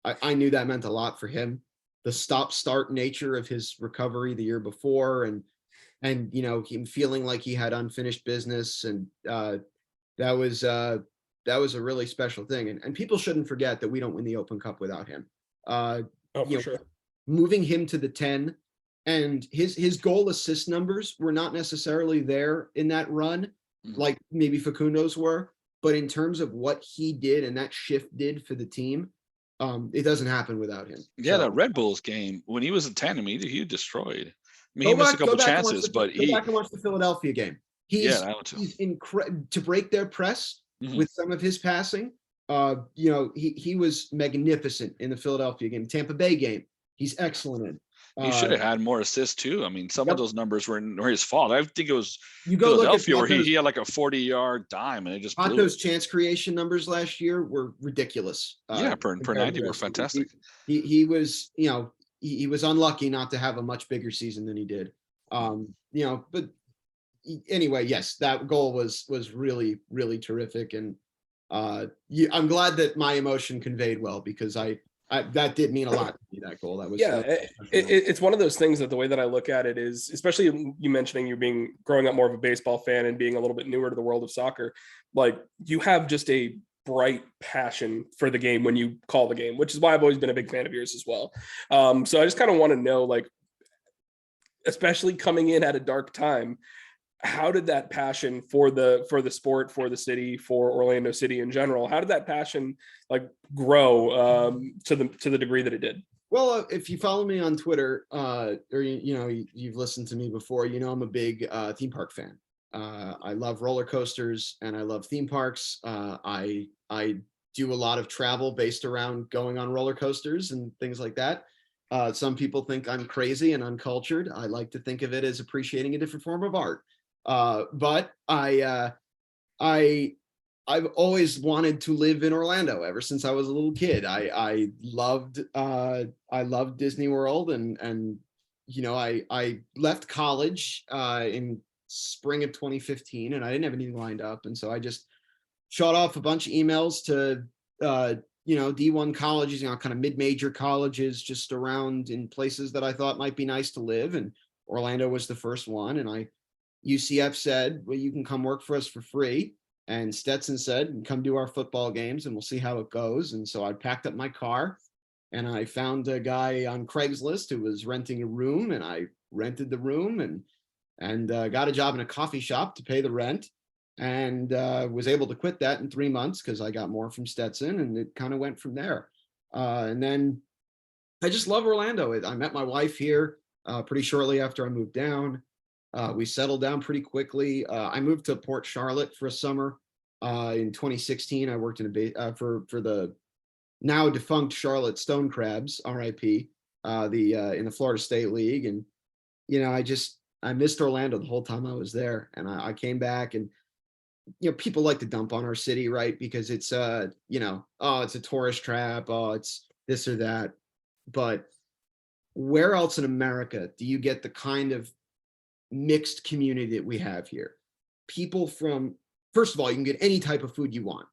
I knew that meant a lot for him. The stop-start nature of his recovery the year before, and him feeling like he had unfinished business, and that was a really special thing. And people shouldn't forget that we don't win the Open Cup without him. Oh, You for know, sure. moving him to the 10, and his goal assist numbers were not necessarily there in that run, like maybe Facundo's were, but in terms of what he did and that shift did for the team, it doesn't happen without him. Yeah, So that Red Bulls game when he was a 10, I mean, he destroyed. I mean, go he missed a back, go couple back and watch chances, but go back and watch the Philadelphia game. yeah, He's that one too. he's incredible to break their press Mhm. with some of his passing. You know, he was magnificent in the Philadelphia game. Tampa Bay game, he's excellent in. He should have had more assists too. I mean, some Yep. of those numbers were his fault. I think it was You go look at Philadelphia where Paco's, he had like a 40-yard dime and it just blew. Paco's chance creation numbers last year were ridiculous. Yeah, per compared 90 to were this. fantastic. He was, you know, he was unlucky not to have a much bigger season than he did. You know, but anyway, yes, that goal was really, really terrific. And I'm glad that my emotion conveyed well, because I that did mean a lot to me, that goal. That was it's one of those things that the way that I look at it is, especially you mentioning you being growing up more of a baseball fan and being a little bit newer to the world of soccer, like you have just a bright passion for the game when you call the game, which is why I've always been a big fan of yours as well. So I just kind of want to know, like, especially coming in at a dark time, how did that passion for the sport, for the city, for Orlando City in general, how did that passion like grow to the degree that it did? Well, if you follow me on Twitter, or you know, you've listened to me before, you know I'm a big theme park fan. I love roller coasters and I love theme parks. I do a lot of travel based around going on roller coasters and things like that. Some people think I'm crazy and uncultured. I like to think of it as appreciating a different form of art. But I've always wanted to live in Orlando ever since I was a little kid. I loved Disney World, and you know, I left college in spring of 2015, and I didn't have anything lined up, and so I just shot off a bunch of emails to you know, D1 colleges, you know, kind of mid-major colleges just around in places that I thought might be nice to live, and Orlando was the first one. And UCF said, well, you can come work for us for free. And Stetson said, come do our football games and we'll see how it goes. And so I packed up my car and I found a guy on Craigslist who was renting a room, and I rented the room and got a job in a coffee shop to pay the rent, and was able to quit that in 3 months because I got more from Stetson, and it kind of went from there. And then I just love Orlando. I met my wife here pretty shortly after I moved down. We settled down pretty quickly. I moved to Port Charlotte for a summer in 2016. I worked in for the now defunct Charlotte Stone Crabs, RIP, in the Florida State League. And you know, I missed Orlando the whole time I was there. And I came back, and you know, people like to dump on our city, right? Because it's you know, oh, it's a tourist trap, oh, it's this or that. But where else in America do you get the kind of mixed community that we have here? People from, first of all, you can get any type of food you want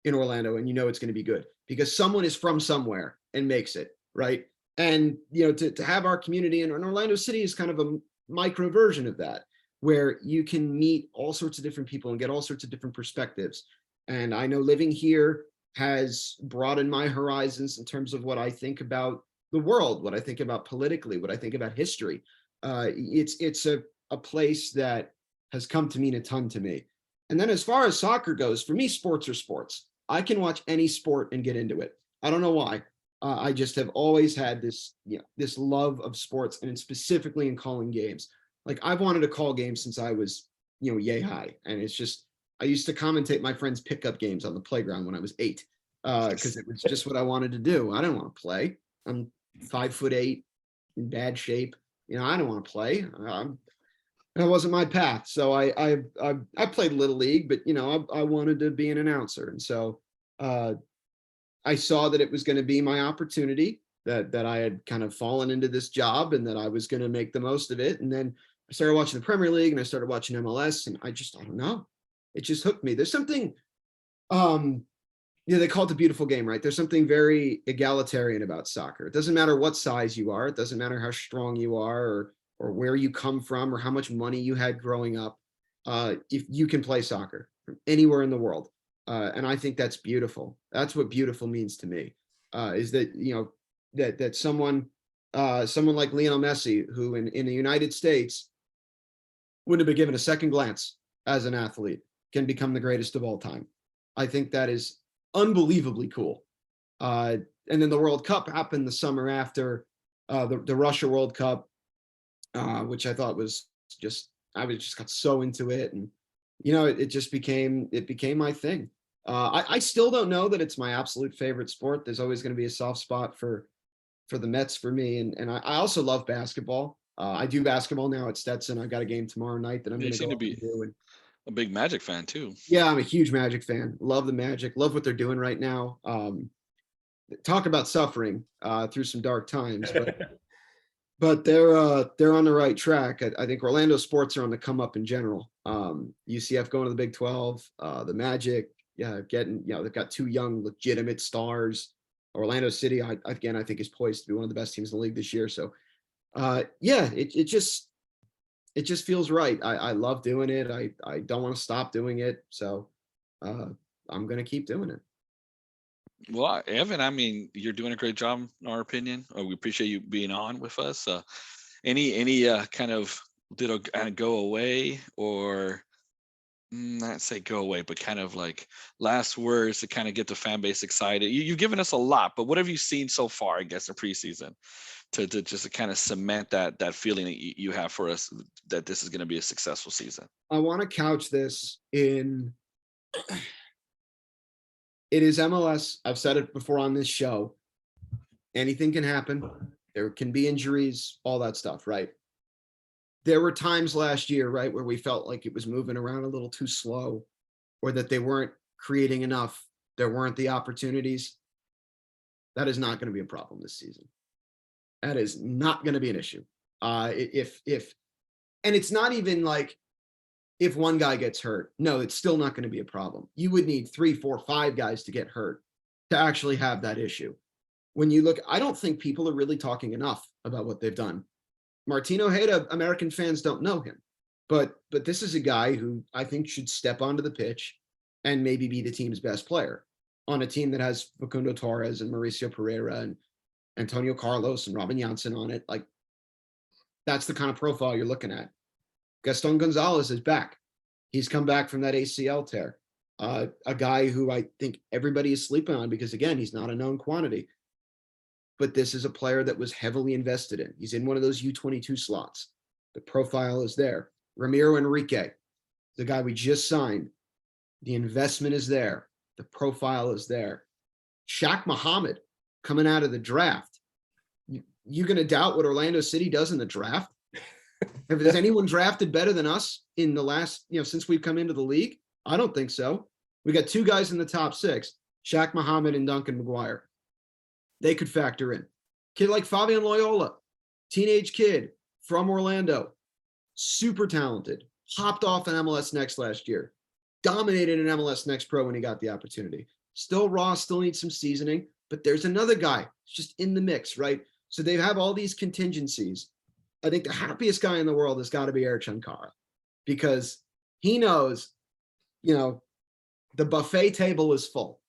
in Orlando, and you know it's going to be good because someone is from somewhere and makes it, right? And you know, to have our community in Orlando City is kind of a micro version of that, where you can meet all sorts of different people and get all sorts of different perspectives. And I know living here has broadened my horizons in terms of what I think about the world, what I think about politically, what I think about history. It's a place that has come to mean a ton to me. And then as far as soccer goes, for me, sports are sports. I can watch any sport and get into it. I don't know why. I just have always had this, you know, this love of sports, and specifically in calling games. Like I've wanted to call games since I was, you know, yay high. And it's just, I used to commentate my friends' pickup games on the playground when I was 8, because it was just what I wanted to do. I didn't want to play. I'm 5'8", in bad shape. You know, I don't want to play. That wasn't my path. So I played Little League, but you know, I wanted to be an announcer. And so I saw that it was going to be my opportunity, that I had kind of fallen into this job and that I was going to make the most of it. And then I started watching the Premier League and I started watching MLS, and I don't know. It just hooked me. There's something, you know, they call it the beautiful game, right? There's something very egalitarian about soccer. It doesn't matter what size you are. It doesn't matter how strong you are or where you come from or how much money you had growing up. If you can play soccer from anywhere in the world. And I think that's beautiful. That's what beautiful means to me, is that, that someone like Lionel Messi, who in the United States wouldn't have been given a second glance as an athlete, can become the greatest of all time. I think that is unbelievably cool. And then the World Cup happened the summer after the Russia World Cup, which I thought was I just got so into it, and it became my thing. I still don't know that it's my absolute favorite sport. There's always going to be a soft spot for the Mets for me, and I also love basketball. I do basketball now at Stetson. I've got a game tomorrow night that I'm You going to seem go to be up and do. And a big Magic fan too. yeah, I'm a huge Magic fan. Love the Magic. Love what they're doing right now. Talk about suffering through some dark times, but they're on the right track. I think Orlando sports are on the come up in general. UCF going to the Big 12, the Magic, getting, they've got two young legitimate stars. Orlando City, I think is poised to be one of the best teams in the league this year. So it just feels right. I love doing it. I don't want to stop doing it. So I'm going to keep doing it. Well, Evan, I mean, you're doing a great job, in our opinion. We appreciate you being on with us. Any kind of did it kind of go away, or not say go away, but kind of like last words to kind of get the fan base excited? You've given us a lot, but what have you seen so far, I guess, in preseason to just to kind of cement that feeling that you have for us that this is going to be a successful season? I want to couch this in. It is MLS. I've said it before on this show. Anything can happen. There can be injuries, all that stuff, right? There were times last year, right, where we felt like it was moving around a little too slow, or that they weren't creating enough. There weren't the opportunities. That is not going to be a problem this season. That is not going to be an issue. If and it's not even like if one guy gets hurt, no, it's still not going to be a problem. You would need 3, 4, 5 guys to get hurt to actually have that issue. When you look, I don't think people are really talking enough about what they've done. Martin Ojeda, American fans don't know him, but this is a guy who I think should step onto the pitch and maybe be the team's best player on a team that has Facundo Torres and Mauricio Pereira and Antonio Carlos and Robin Janssen on it. Like, that's the kind of profile you're looking at. Gaston Gonzalez is back. He's come back from that ACL tear. A guy who I think everybody is sleeping on because, again, he's not a known quantity. But this is a player that was heavily invested in. He's in one of those U22 slots. The profile is there. Ramiro Enrique, the guy we just signed. The investment is there. The profile is there. Shaq Muhammad coming out of the draft. You going to doubt what Orlando City does in the draft? Has anyone drafted better than us in the last, since we've come into the league? I don't think so. We got 2 guys in the top 6, Shaq Muhammad and Duncan McGuire. They could factor in. Kid like Fabian Loyola, teenage kid from Orlando, super talented, hopped off an MLS Next last year, dominated an MLS Next Pro when he got the opportunity. Still raw, still needs some seasoning, but there's another guy just in the mix, right? So they have all these contingencies. I think the happiest guy in the world has got to be Eric Chankara, because he knows, the buffet table is full.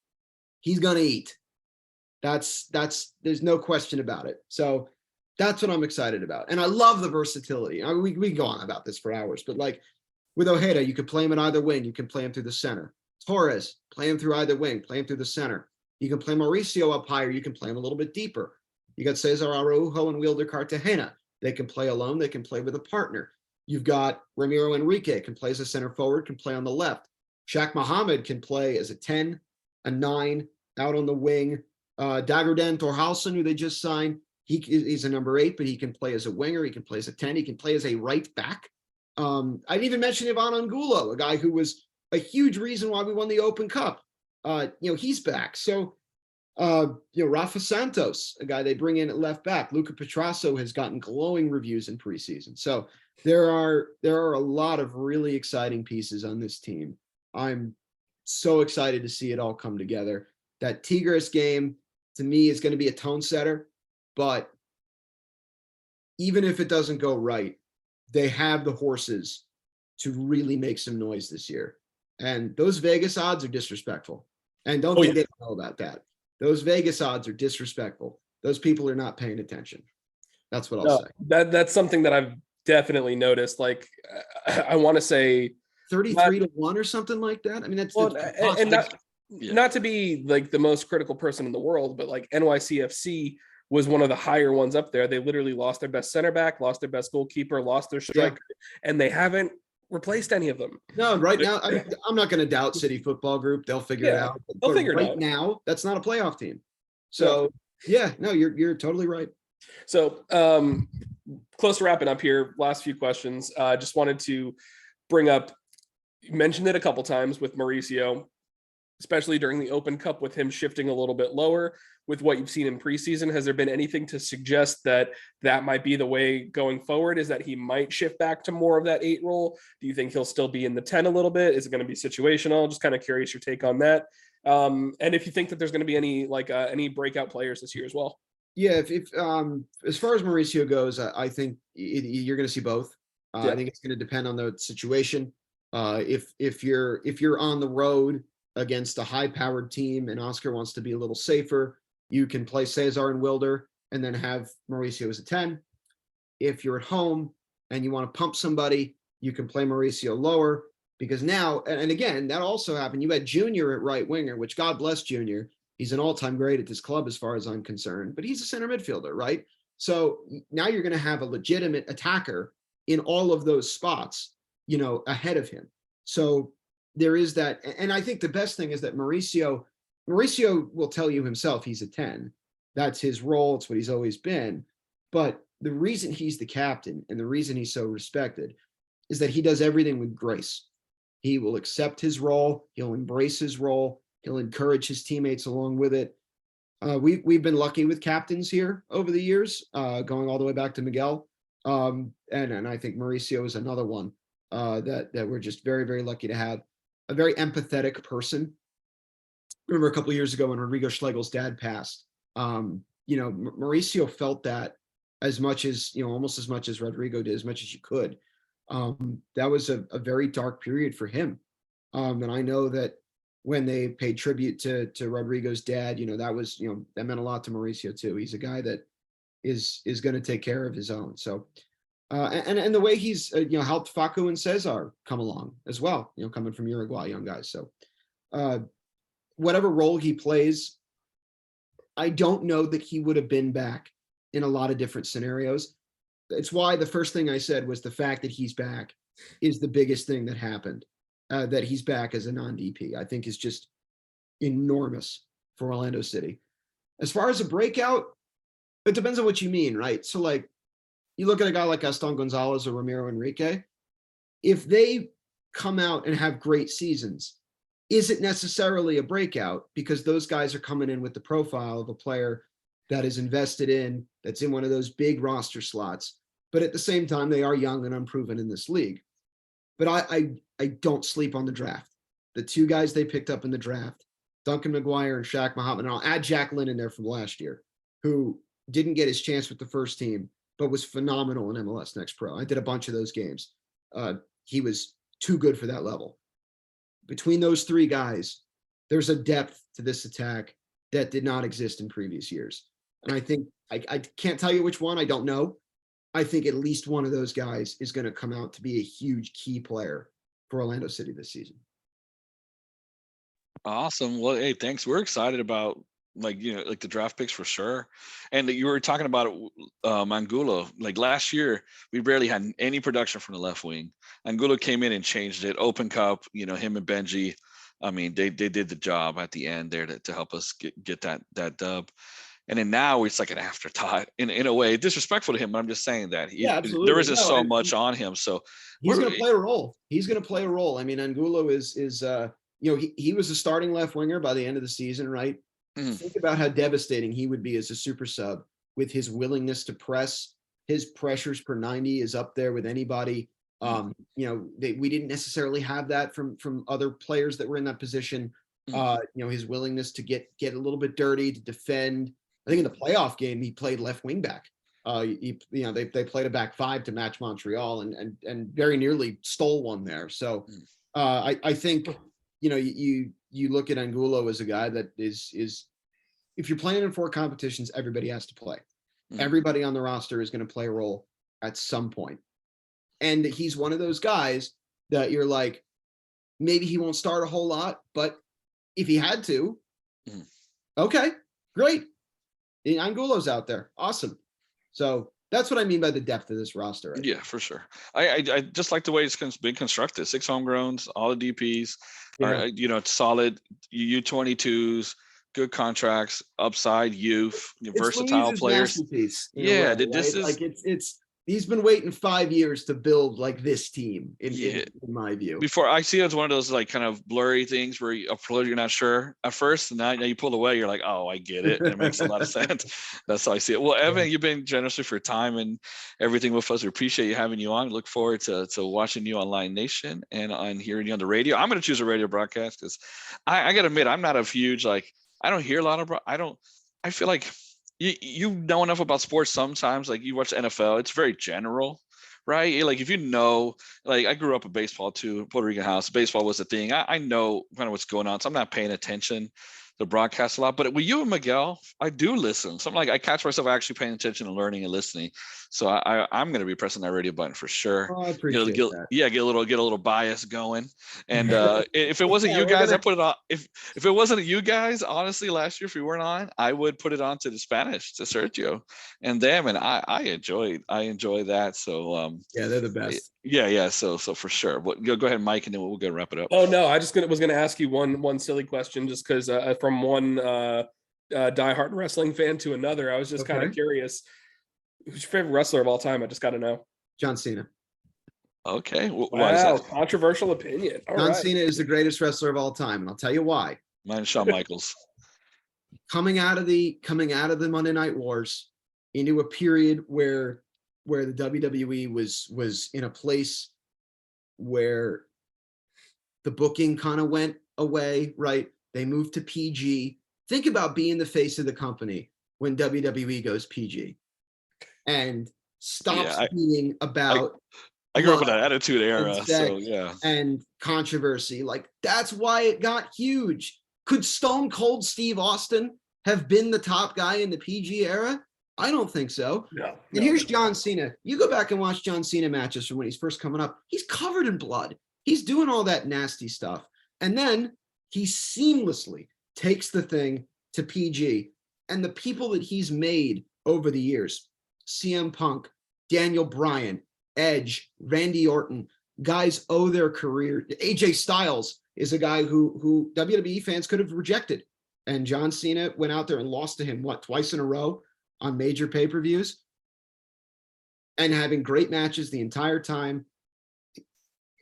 He's going to eat. That's there's no question about it. So that's what I'm excited about. And I love the versatility. I mean, we can go on about this for hours, but like with Ojeda, you could play him in either wing. You can play him through the center. Torres, play him through either wing, play him through the center. You can play Mauricio up higher. You can play him a little bit deeper. You got Cesar Araujo and Wilder Cartagena. They can play alone. They can play with a partner. You've got Ramiro Enrique, can play as a center forward, can play on the left. Shaq Muhammad can play as a 10, a 9, out on the wing. Dagerden Thorhalsen, who they just signed, he's a number 8, but he can play as a winger. He can play as a 10. He can play as a right back. I didn't even mention Ivan Angulo, a guy who was a huge reason why we won the Open Cup. He's back. So, Rafa Santos, a guy they bring in at left back. Luca Petrasso has gotten glowing reviews in preseason. So there are a lot of really exciting pieces on this team. I'm so excited to see it all come together. That Tigres game, to me, is going to be a tone setter, but even if it doesn't go right, they have the horses to really make some noise this year. And those Vegas odds are disrespectful. And don't Oh, think yeah. they don't know about that. Those Vegas odds are disrespectful. Those people are not paying attention. That's what I'll No, say. that's something that I've definitely noticed. Like, I want to say 33 to 1 or something like that. I mean, that's well, and not Yeah. not to be like the most critical person in the world, but like NYCFC was one of the higher ones up there. They literally lost their best center back, lost their best goalkeeper, lost their striker, and they haven't replaced any of them. No, right now, I'm not going to doubt City Football Group. They'll figure it Yeah, out. they'll But figure it right out. now, that's not a playoff team. So, yeah, no, you're totally right. So, close to wrapping up here. Last few questions. Just wanted to bring up, you mentioned it a couple times with Mauricio, especially during the Open Cup with him shifting a little bit lower with what you've seen in preseason. Has there been anything to suggest that that might be the way going forward? Is that he might shift back to more of that 8 role? Do you think he'll still be in the 10 a little bit? Is it going to be situational? Just kind of curious your take on that. And if you think that there's going to be any breakout players this year as well. Yeah, if as far as Mauricio goes, I think you're going to see both. I think it's going to depend on the situation. If you're on the road against a high-powered team and Oscar wants to be a little safer, you can play Cesar and Wilder and then have Mauricio as a 10. If you're at home and you want to pump somebody, you can play Mauricio lower, because now, and again, that also happened. You had Junior at right winger, which God bless Junior. He's an all-time great at this club as far as I'm concerned, but he's a center midfielder, right? So now you're going to have a legitimate attacker in all of those spots, ahead of him. So there is that. And I think the best thing is that Mauricio will tell you himself he's a 10. That's his role. It's what he's always been. But the reason he's the captain and the reason he's so respected is that he does everything with grace. He will accept his role. He'll embrace his role. He'll encourage his teammates along with it. We've been lucky with captains here over the years, going all the way back to Miguel. And I think Mauricio is another one that we're just very, very lucky to have. A very empathetic person. Remember a couple of years ago when Rodrigo Schlegel's dad passed, Mauricio felt that as much as, almost as much as Rodrigo did, as much as you could. That was a very dark period for him. And I know that when they paid tribute to Rodrigo's dad, that was, that meant a lot to Mauricio too. He's a guy that is going to take care of his own. So, and the way he's, helped Facu and Cesar come along as well, coming from Uruguay, young guys. So, whatever role he plays, I don't know that he would have been back in a lot of different scenarios. It's why the first thing I said was the fact that he's back is the biggest thing that happened. That he's back as a non-DP, I think is just enormous for Orlando City. As far as a breakout, it depends on what you mean, right? So like, you look at a guy like Gaston Gonzalez or Ramiro Enrique, if they come out and have great seasons, is it necessarily a breakout? Because those guys are coming in with the profile of a player that is invested in, that's in one of those big roster slots. But at the same time, they are young and unproven in this league. But I don't sleep on the draft. The 2 guys they picked up in the draft, Duncan McGuire and Shaq Muhammad, and I'll add Jack Lynn in there from last year, who didn't get his chance with the first team, but was phenomenal in MLS Next Pro. I did a bunch of those games. He was too good for that level. Between those 3 guys, there's a depth to this attack that did not exist in previous years. And I think, I can't tell you which one, I don't know. I think at least one of those guys is going to come out to be a huge key player for Orlando City this season. Awesome. Well, hey, thanks. We're excited about like the draft picks for sure. And you were talking about Angulo. Like last year, we barely had any production from the left wing. Angulo came in and changed it. Open Cup, him and Benji. I mean, they did the job at the end there to help us get that dub. And then now it's like an afterthought in a way, disrespectful to him. But I'm just saying that there isn't so much on him. So he's going to play a role. I mean, Angulo is he was a starting left winger by the end of the season, right? Think about how devastating he would be as a super sub with his willingness to press. His pressures per 90 is up there with anybody. We didn't necessarily have that from other players that were in that position. His willingness to get a little bit dirty, to defend. I think in the playoff game, he played left wing back. They played a back 5 to match Montreal and very nearly stole one there. So I think, you look at Angulo as a guy that is if you're playing in 4 competitions, everybody has to play. Mhm. Everybody on the roster is going to play a role at some point. And he's one of those guys that you're like, maybe he won't start a whole lot, but if he had to, Mhm. okay, great. Angulo's out there. Awesome. So that's what I mean by the depth of this roster. Yeah, for sure. I just like the way it's been constructed. 6 homegrowns, all the DPs are, it's solid U22s, good contracts, upside youth, It's versatile Louise's players. masterpiece in a Yeah, way, this right? is Like it's he's been waiting 5 years to build like this team Yeah. in my view. Before I see it as one of those like kind of blurry things where you're not sure at first, and now you pull away, you're like, oh, I get it. It makes a lot of sense. That's how I see it. Well, Evan, you've been generous for your time and everything with us. We appreciate you having you on. Look forward to watching you on Lion Nation and on hearing you on the radio. I'm going to choose a radio broadcast because I got to admit, I'm not a huge I don't hear a lot of I feel like you know enough about sports sometimes. Like you watch NFL, it's very general, right? Like if I grew up in baseball too, Puerto Rican house. Baseball was a thing. I know kind of what's going on, so I'm not paying attention to broadcast a lot. But with you and Miguel, I do listen. So I catch myself actually paying attention and learning and listening. So I'm going to be pressing that radio button for sure. Oh, I appreciate that. Yeah, get a little bias going. And if it wasn't Yeah, you guys, I put it on. If it wasn't you guys, honestly, last year if we weren't on, I would put it on to the Spanish, to Sergio and them, and I enjoy that. So yeah, they're the best. Yeah. So for sure. But go ahead, Mike, and then we'll go wrap it up. Oh no, I was gonna ask you one silly question, just because from one diehard wrestling fan to another, I was just kind of curious. Who's your favorite wrestler of all time? I just got to know. John Cena. Okay. Wow, controversial opinion. John Cena is the greatest wrestler of all time, and I'll tell you why. Mine is Shawn Michaels. Coming out of the Monday Night Wars into a period where the WWE was in a place where the booking kind of went away, right? They moved to PG. Think about being the face of the company when WWE goes PG and stops being about I grew up in that Attitude Era, so yeah. And controversy. Like that's why it got huge. Could Stone Cold Steve Austin have been the top guy in the PG era? I don't think so. No, and here's John Cena. You go back and watch John Cena matches from when he's first coming up. He's covered in blood. He's doing all that nasty stuff. And then he seamlessly takes the thing to PG. And the people that he's made over the years, CM Punk, Daniel Bryan, Edge, Randy Orton, guys owe their career. AJ Styles is a guy who WWE fans could have rejected. And John Cena went out there and lost to him, twice in a row on major pay-per-views, and having great matches the entire time.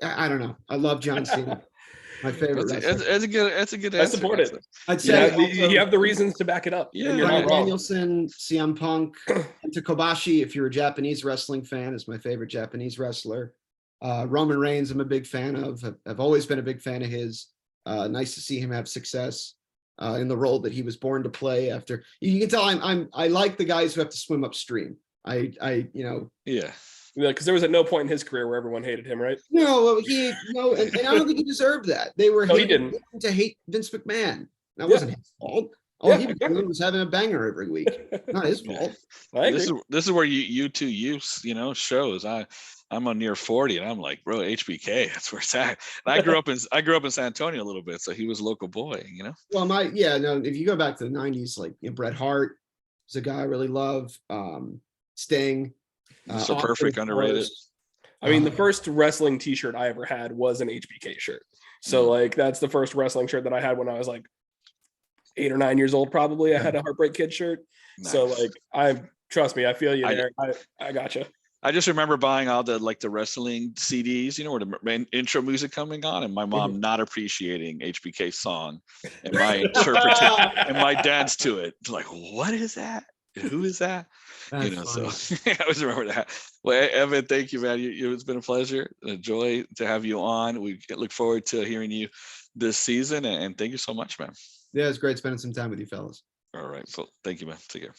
I don't know. I love John Cena. My favorite wrestler. That's a good answer. I support it. I'd say you have the reasons to back it up. Yeah, Bryan Danielson, CM Punk, Kenta Kobashi, if you're a Japanese wrestling fan, is my favorite Japanese wrestler. Roman Reigns, I'm a big fan of. I've always been a big fan of his. Nice to see him have success in the role that he was born to play. After you can tell, I like the guys who have to swim upstream. Yeah. Because there was at no point in his career where everyone hated him, right? No, and I don't think he deserved that. They were he didn't. To hate Vince McMahon. That wasn't his fault. All he was doing was having a banger every week. Not his fault. This is where you two use, shows. I'm on near 40 and I'm like, bro, HBK, that's where it's at. And I grew up in San Antonio a little bit, so he was a local boy, Well, if you go back to the 90s, like Bret Hart is a guy I really love. Sting. So perfect, underrated. I mean, the first wrestling t-shirt I ever had was an HBK shirt. So that's the first wrestling shirt that I had when I was like 8 or 9 years old, probably. I had a Heartbreak Kid shirt. Nice. So trust me, I feel you there. I gotcha. I just remember buying all the wrestling CDs, where the main intro music coming on, and my mom not appreciating HBK's song and my interpretation and my dance to it. Like, what is that? Who is that? So I always remember that. Well, Evan, thank you, man. It's been a pleasure, a joy to have you on. We look forward to hearing you this season, and thank you so much, man. Yeah, it's great spending some time with you fellas. All right. So thank you, man. Take care.